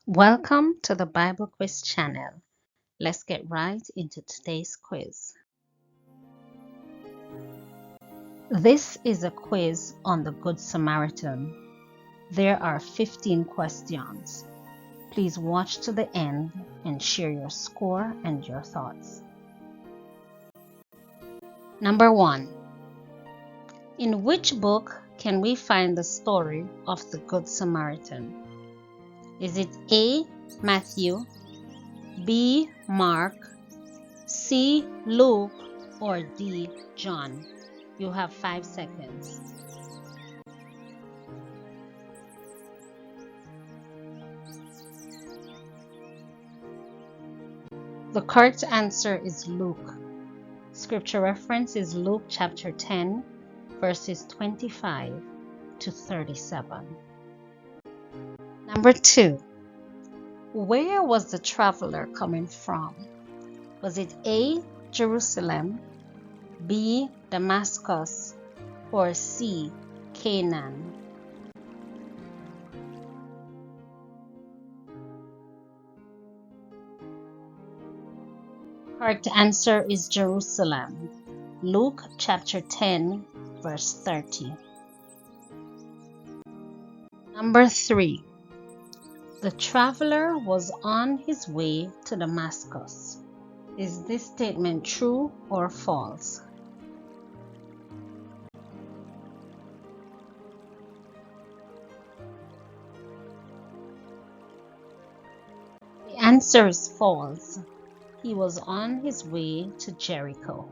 Welcome to the Bible Quiz channel. Let's get right into today's quiz. This is a quiz on the Good Samaritan. There are 15 questions. Please watch to the end and share your score and your thoughts. Number 1. In which book can we find the story of the Good Samaritan? Is it A. Matthew, B. Mark, C. Luke, or D. John? You have 5 seconds. The correct answer is Luke. Scripture reference is Luke chapter 10, verses 25 to 37. Number 2. Where was the traveler coming from? Was it A. Jerusalem, B. Damascus, or C. Canaan? Correct answer is Jerusalem. Luke chapter 10, verse 30. Number 3. The traveler was on his way to Damascus. Is this statement true or false? The answer is false. He was on his way to Jericho.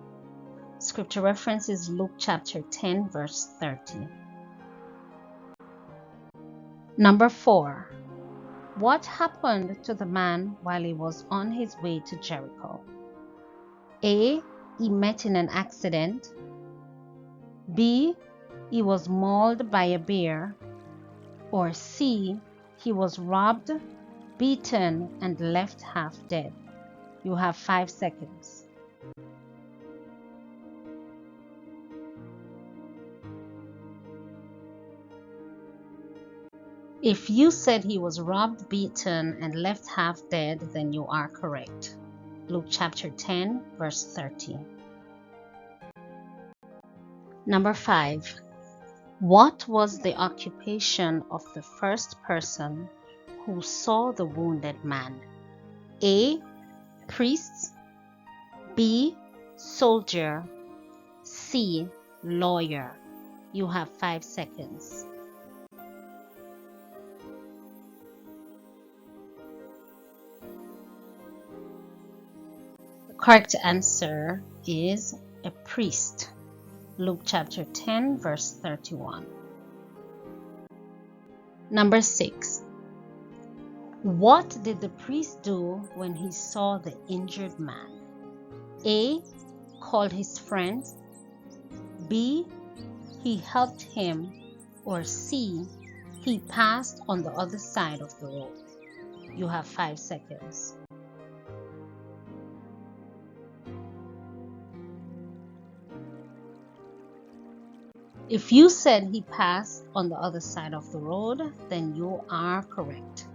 Scripture reference is Luke chapter 10, verse 30. Number 4. What happened to the man while he was on his way to Jericho? A. He met in an accident. B. He was mauled by a bear. Or C. He was robbed, beaten, and left half dead. You have 5 seconds. If you said he was robbed, beaten, and left half dead, then you are correct. Luke chapter 10, verse 30. Number 5. What was the occupation of the first person who saw the wounded man? A. Priest, B. Soldier, C. Lawyer. You have 5 seconds. The correct answer is a priest. Luke chapter 10, verse 31. Number 6. What did the priest do when he saw the injured man? A. Called his friends. B. He helped him. Or C. He passed on the other side of the road. You have 5 seconds. If you said he passed on the other side of the road, then you are correct.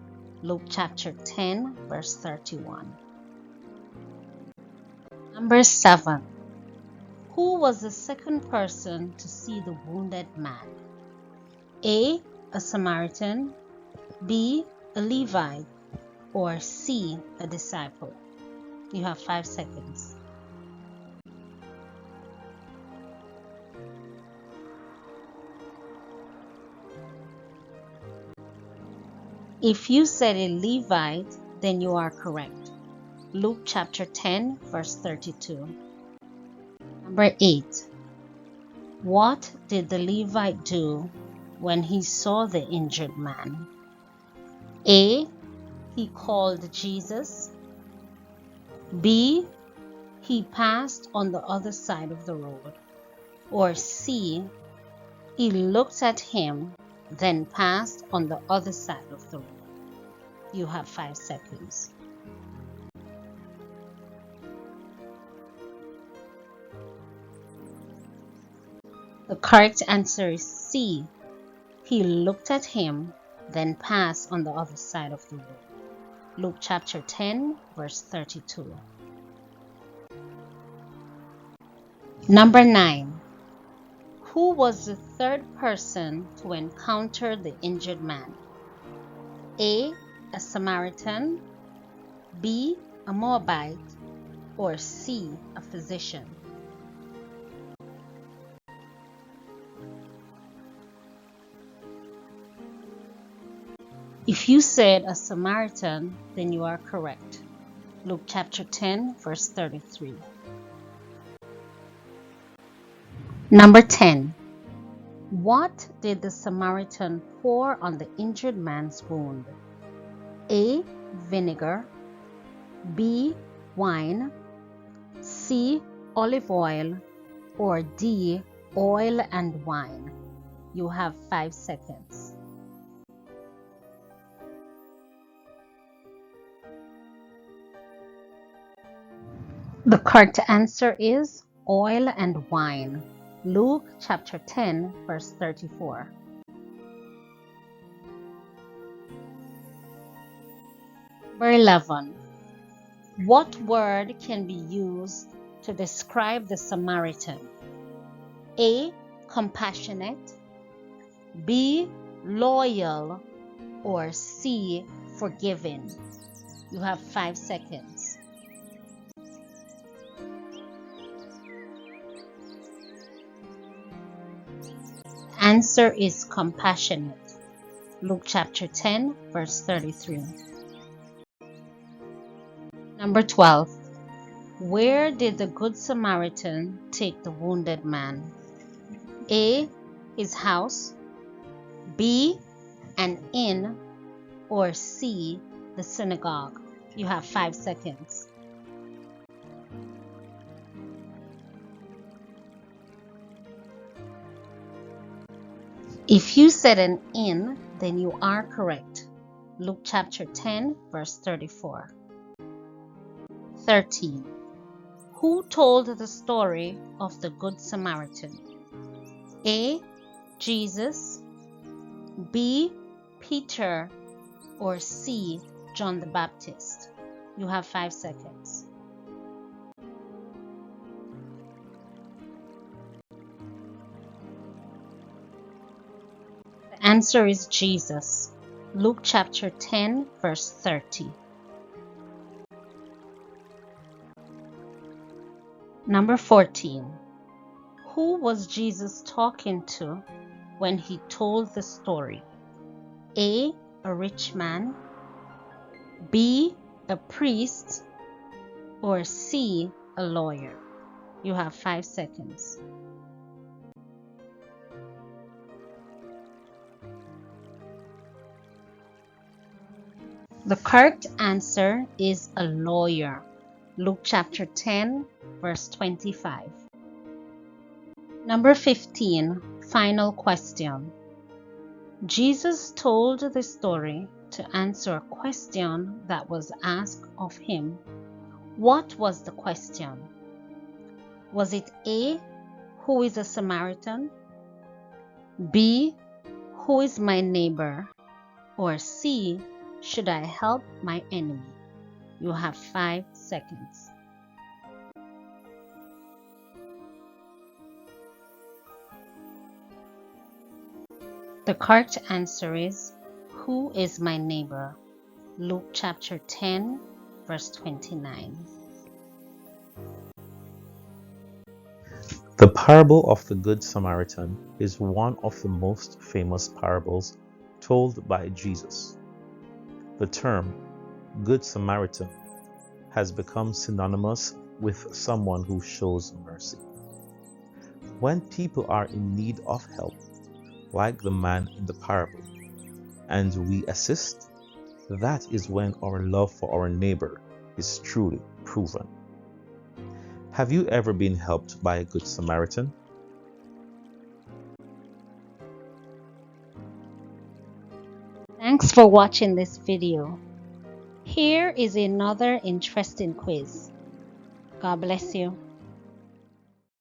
Luke chapter 10, verse 31. Number 7. Who was the second person to see the wounded man? A. A Samaritan, B. A Levite, or C. A disciple? You have 5 seconds. If you said a Levite, then you are correct. Luke chapter 10, verse 32. Number 8. What did the Levite do when he saw the injured man? A. He called Jesus. B. He passed on the other side of the road. Or C. He looked at him, then passed on the other side of the road. You have 5 seconds. The correct answer is C. He looked at him, then passed on the other side of the road. Luke chapter 10, verse 32. Number 9. Who was the third person to encounter the injured man? A Samaritan, B, a Moabite, or C, a physician? If you said a Samaritan, then you are correct. Luke chapter 10, verse 33. Number 10. What did the Samaritan pour on the injured man's wound? A, vinegar, B, wine, C, olive oil, or D, oil and wine? You have 5 seconds. The correct answer is oil and wine. Luke chapter 10, verse 34. Number 11. What word can be used to describe the Samaritan? A, compassionate, B, loyal, or C, forgiving? You have 5 seconds. Answer is compassionate. Luke chapter 10, verse 33. Number 12. Where did the Good Samaritan take the wounded man? A, his house, B, an inn, or C, the synagogue? You have 5 seconds. If you said an inn, then you are correct. Luke chapter 10, verse 34. 13. Who told the story of the Good Samaritan? A, Jesus, B, Peter, or C, John the Baptist? You have 5 seconds. The answer is Jesus. Luke chapter 10, verse 30. Number 14. Who was Jesus talking to when he told the story? A, a rich man, B, a priest, or C, a lawyer? You have 5 seconds. The correct answer is a lawyer. Luke chapter 10, verse 25. Number 15, final question. Jesus told the story to answer a question that was asked of him. What was the question? Was it A, who is a Samaritan? B, who is my neighbor? Or C, should I help my enemy? You have 5 seconds. The correct answer is, who is my neighbor? Luke chapter 10, verse 29. The parable of the Good Samaritan is one of the most famous parables told by Jesus. The term Good Samaritan has become synonymous with someone who shows mercy. When people are in need of help, like the man in the parable, and we assist, that is when our love for our neighbor is truly proven. Have you ever been helped by a Good Samaritan? Thanks for watching this video. Here is another interesting quiz. God bless you.